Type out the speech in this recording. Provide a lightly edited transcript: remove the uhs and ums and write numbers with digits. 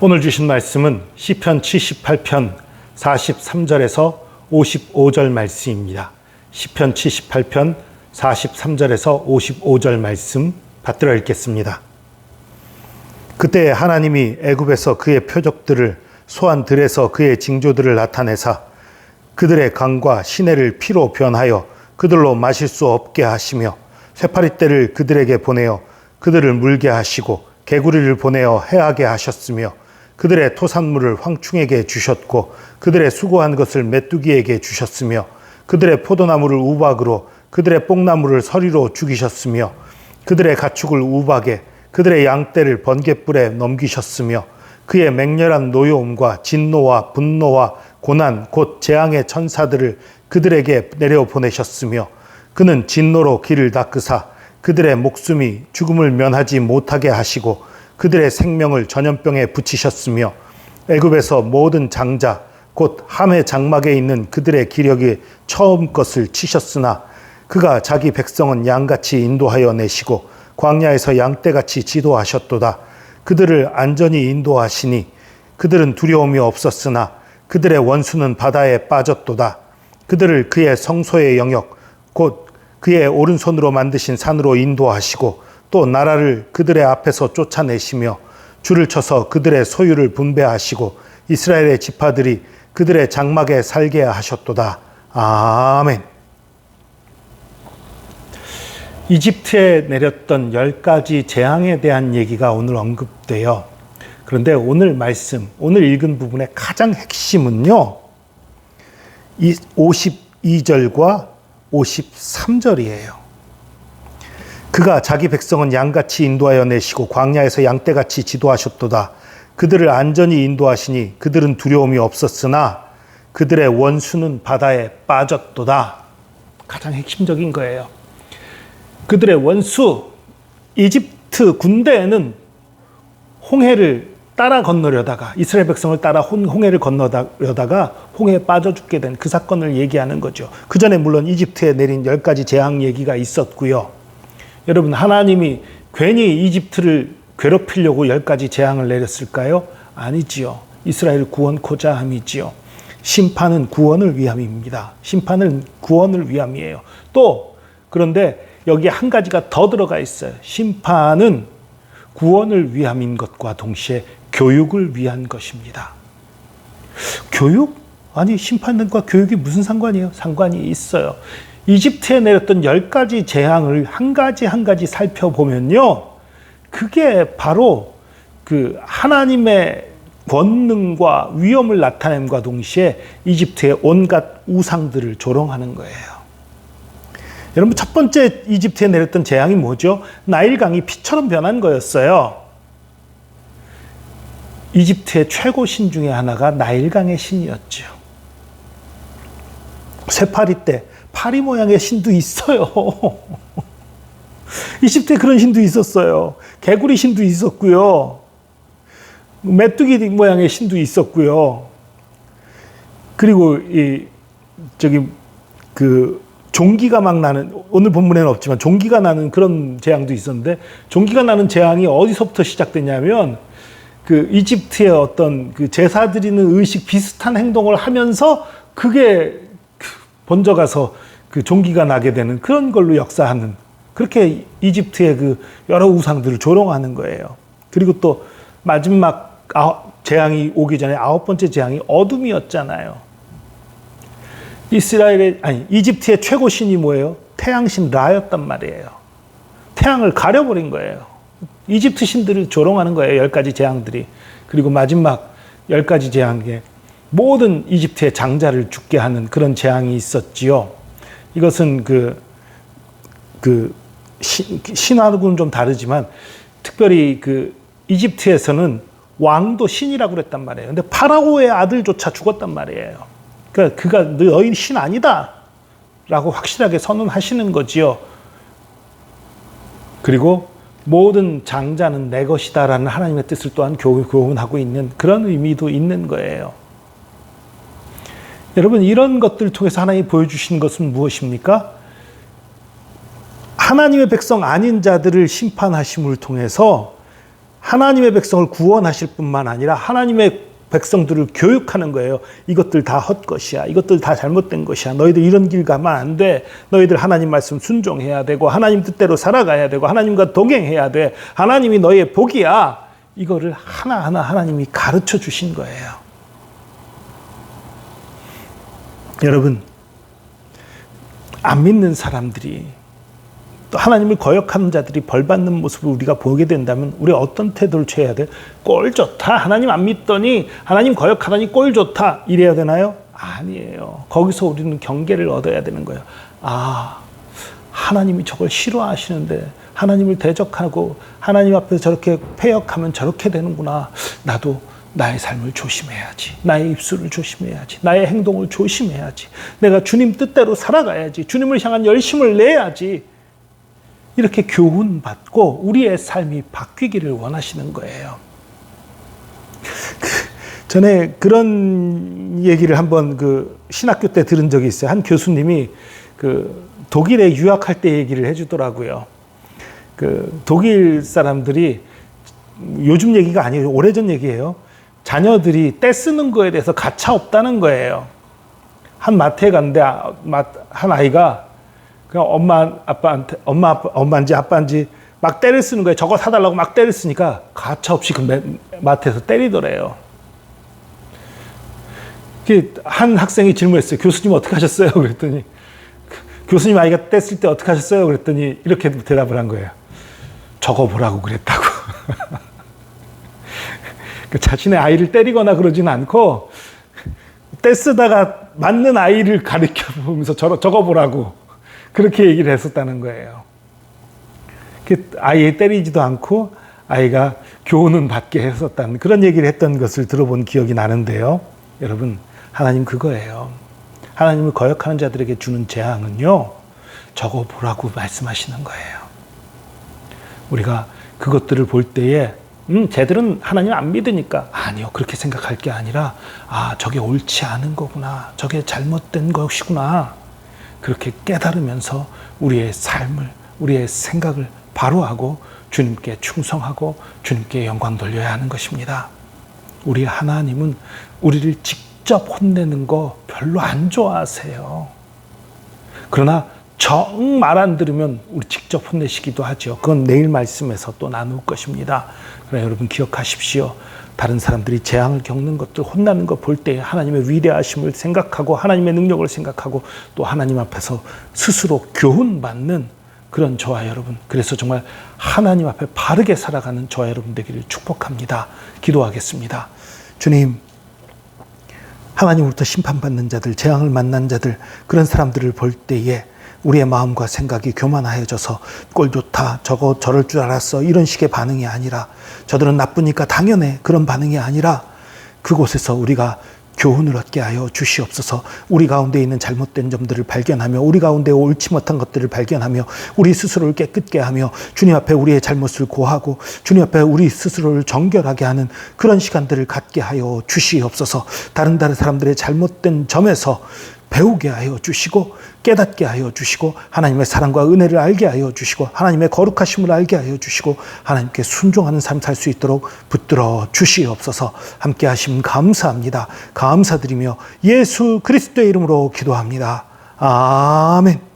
오늘 주신 말씀은 시편 78편 43절에서 55절 말씀입니다. 시편 78편 43절에서 55절 말씀 받들어 읽겠습니다. 그때 하나님이 애굽에서 그의 표적들을 소환들에서 그의 징조들을 나타내사 그들의 강과 시내를 피로 변하여 그들로 마실 수 없게 하시며 쇠파리떼를 그들에게 보내어 그들을 물게 하시고 개구리를 보내어 해하게 하셨으며 그들의 토산물을 황충에게 주셨고 그들의 수고한 것을 메뚜기에게 주셨으며 그들의 포도나무를 우박으로 그들의 뽕나무를 서리로 죽이셨으며 그들의 가축을 우박에 그들의 양떼를 번갯불에 넘기셨으며 그의 맹렬한 노여움과 진노와 분노와 고난 곧 재앙의 천사들을 그들에게 내려보내셨으며 그는 진노로 길을 닦으사 그들의 목숨이 죽음을 면하지 못하게 하시고 그들의 생명을 전염병에 붙이셨으며 애굽에서 모든 장자 곧 함의 장막에 있는 그들의 기력이 처음 것을 치셨으나 그가 자기 백성은 양같이 인도하여 내시고 광야에서 양떼같이 지도하셨도다. 그들을 안전히 인도하시니 그들은 두려움이 없었으나 그들의 원수는 바다에 빠졌도다. 그들을 그의 성소의 영역 곧 그의 오른손으로 만드신 산으로 인도하시고 또 나라를 그들의 앞에서 쫓아내시며 줄을 쳐서 그들의 소유를 분배하시고 이스라엘의 지파들이 그들의 장막에 살게 하셨도다. 아멘. 이집트에 내렸던 10가지 재앙에 대한 얘기가 오늘 언급돼요. 그런데 오늘 말씀, 오늘 읽은 부분의 가장 핵심은요, 이 52절과 53절이에요. 그가 자기 백성은 양같이 인도하여 내시고 광야에서 양떼같이 지도하셨도다. 그들을 안전히 인도하시니 그들은 두려움이 없었으나 그들의 원수는 바다에 빠졌도다. 가장 핵심적인 거예요. 그들의 원수, 이집트 군대에는 홍해를 따라 건너려다가 이스라엘 백성을 따라 홍해를 건너려다가 홍해에 빠져 죽게 된 그 사건을 얘기하는 거죠. 그 전에 물론 이집트에 내린 10가지 재앙 얘기가 있었고요. 여러분, 하나님이 괜히 이집트를 괴롭히려고 10가지 재앙을 내렸을까요? 아니지요. 이스라엘 구원코자 함이지요. 심판은 구원을 위함입니다. 심판은 구원을 위함이에요. 또 그런데 여기 한 가지가 더 들어가 있어요. 심판은 구원을 위함인 것과 동시에 교육을 위한 것입니다. 교육? 아니, 심판과 교육이 무슨 상관이에요? 상관이 있어요. 이집트에 내렸던 10가지 재앙을 한 가지 한 가지 살펴보면요, 그게 바로 그 하나님의 권능과 위엄을 나타냄과 동시에 이집트의 온갖 우상들을 조롱하는 거예요. 여러분, 첫 번째 이집트에 내렸던 재앙이 뭐죠? 나일강이 피처럼 변한 거였어요. 이집트의 최고 신 중에 하나가 나일강의 신이었죠. 쇠파리떼, 파리 모양의 신도 있어요. 이집트에 그런 신도 있었어요. 개구리 신도 있었고요. 메뚜기 모양의 신도 있었고요. 그리고 종기가 막 나는, 오늘 본문에는 없지만 종기가 나는 그런 재앙도 있었는데, 종기가 나는 재앙이 어디서부터 시작됐냐면 그 이집트의 어떤 그 제사 드리는 의식 비슷한 행동을 하면서 그게 번져가서 그 종기가 나게 되는 그런 걸로 역사하는, 그렇게 이집트의 그 여러 우상들을 조롱하는 거예요. 그리고 또 마지막 재앙이 오기 전에 9번째 재앙이 어둠이었잖아요. 이집트의 최고 신이 뭐예요? 태양신 라였단 말이에요. 태양을 가려버린 거예요. 이집트 신들을 조롱하는 거예요. 10가지 재앙들이. 그리고 마지막 10가지 재앙에 모든 이집트의 장자를 죽게 하는 그런 재앙이 있었지요. 이것은 신화하고는 좀 다르지만, 특별히 그 이집트에서는 왕도 신이라고 그랬단 말이에요. 근데 파라오의 아들조차 죽었단 말이에요. 그러니까 그가 너희 신 아니다 라고 확실하게 선언하시는 거지요. 그리고 모든 장자는 내 것이다 라는 하나님의 뜻을 또한 교훈하고 있는 그런 의미도 있는 거예요. 여러분, 이런 것들을 통해서 하나님이 보여주시는 것은 무엇입니까? 하나님의 백성 아닌 자들을 심판하심을 통해서 하나님의 백성을 구원하실 뿐만 아니라 하나님의 백성들을 교육하는 거예요. 이것들 다 헛것이야. 이것들 다 잘못된 것이야. 너희들 이런 길 가면 안 돼. 너희들 하나님 말씀 순종해야 되고 하나님 뜻대로 살아가야 되고 하나님과 동행해야 돼. 하나님이 너희의 복이야. 이거를 하나하나 하나님이 가르쳐 주신 거예요. 여러분, 안 믿는 사람들이 또 하나님을 거역하는 자들이 벌받는 모습을 우리가 보게 된다면 우리가 어떤 태도를 취해야 돼? 꼴 좋다. 하나님 안 믿더니 하나님 거역하더니 꼴 좋다. 이래야 되나요? 아니에요. 거기서 우리는 경계를 얻어야 되는 거예요. 아, 하나님이 저걸 싫어하시는데 하나님을 대적하고 하나님 앞에서 저렇게 패역하면 저렇게 되는구나. 나도 나의 삶을 조심해야지. 나의 입술을 조심해야지. 나의 행동을 조심해야지. 내가 주님 뜻대로 살아가야지. 주님을 향한 열심을 내야지. 이렇게 교훈받고 우리의 삶이 바뀌기를 원하시는 거예요. 전에 그런 얘기를 한번 신학교 때 들은 적이 있어요. 한 교수님이 독일에 유학할 때 얘기를 해주더라고요. 독일 사람들이 요즘 얘기가 아니에요. 오래전 얘기예요. 자녀들이 떼 쓰는 거에 대해서 가차 없다는 거예요. 한 마트에 갔는데 한 아이가 그냥 엄마인지 아빠인지 막 때를 쓰는 거예요. 저거 사달라고 막 때를 쓰니까 가차 없이 마트에서 때리더래요. 한 학생이 질문했어요. 교수님 어떻게 하셨어요? 그랬더니 교수님 아이가 뗐을 때 어떻게 하셨어요? 그랬더니 이렇게 대답을 한 거예요. 적어보라고 그랬다고. 자신의 아이를 때리거나 그러진 않고 떼쓰다가 맞는 아이를 가르쳐 보면서 적어보라고 그렇게 얘기를 했었다는 거예요. 아이 때리지도 않고 아이가 교훈은 받게 했었다는 그런 얘기를 했던 것을 들어본 기억이 나는데요. 여러분, 하나님 그거예요. 하나님을 거역하는 자들에게 주는 재앙은요, 적어보라고 말씀하시는 거예요. 우리가 그것들을 볼 때에 쟤들은 하나님 안 믿으니까 아니요, 그렇게 생각할 게 아니라 저게 옳지 않은 거구나, 저게 잘못된 것이구나, 그렇게 깨달으면서 우리의 삶을, 우리의 생각을 바로 하고 주님께 충성하고 주님께 영광 돌려야 하는 것입니다. 우리 하나님은 우리를 직접 혼내는 거 별로 안 좋아하세요. 그러나 정 말 안 들으면 우리 직접 혼내시기도 하죠. 그건 내일 말씀에서 또 나눌 것입니다. 그러나 여러분 기억하십시오. 다른 사람들이 재앙을 겪는 것들, 혼나는 거 볼 때 하나님의 위대하심을 생각하고 하나님의 능력을 생각하고 또 하나님 앞에서 스스로 교훈받는 그런 저와 여러분, 그래서 정말 하나님 앞에 바르게 살아가는 저와 여러분 되기를 축복합니다. 기도하겠습니다. 주님, 하나님으로부터 심판받는 자들, 재앙을 만난 자들, 그런 사람들을 볼 때에 우리의 마음과 생각이 교만하여져서 꼴 좋다, 저거 저럴 줄 알았어, 이런 식의 반응이 아니라, 저들은 나쁘니까 당연해, 그런 반응이 아니라 그곳에서 우리가 교훈을 얻게 하여 주시옵소서. 우리 가운데 있는 잘못된 점들을 발견하며 우리 가운데 옳지 못한 것들을 발견하며 우리 스스로를 깨끗게 하며 주님 앞에 우리의 잘못을 고하고 주님 앞에 우리 스스로를 정결하게 하는 그런 시간들을 갖게 하여 주시옵소서. 다른 사람들의 잘못된 점에서 배우게 하여 주시고 깨닫게 하여 주시고 하나님의 사랑과 은혜를 알게 하여 주시고 하나님의 거룩하심을 알게 하여 주시고 하나님께 순종하는 삶 살 수 있도록 붙들어 주시옵소서. 함께 하심 감사합니다. 감사드리며 예수 그리스도의 이름으로 기도합니다. 아멘.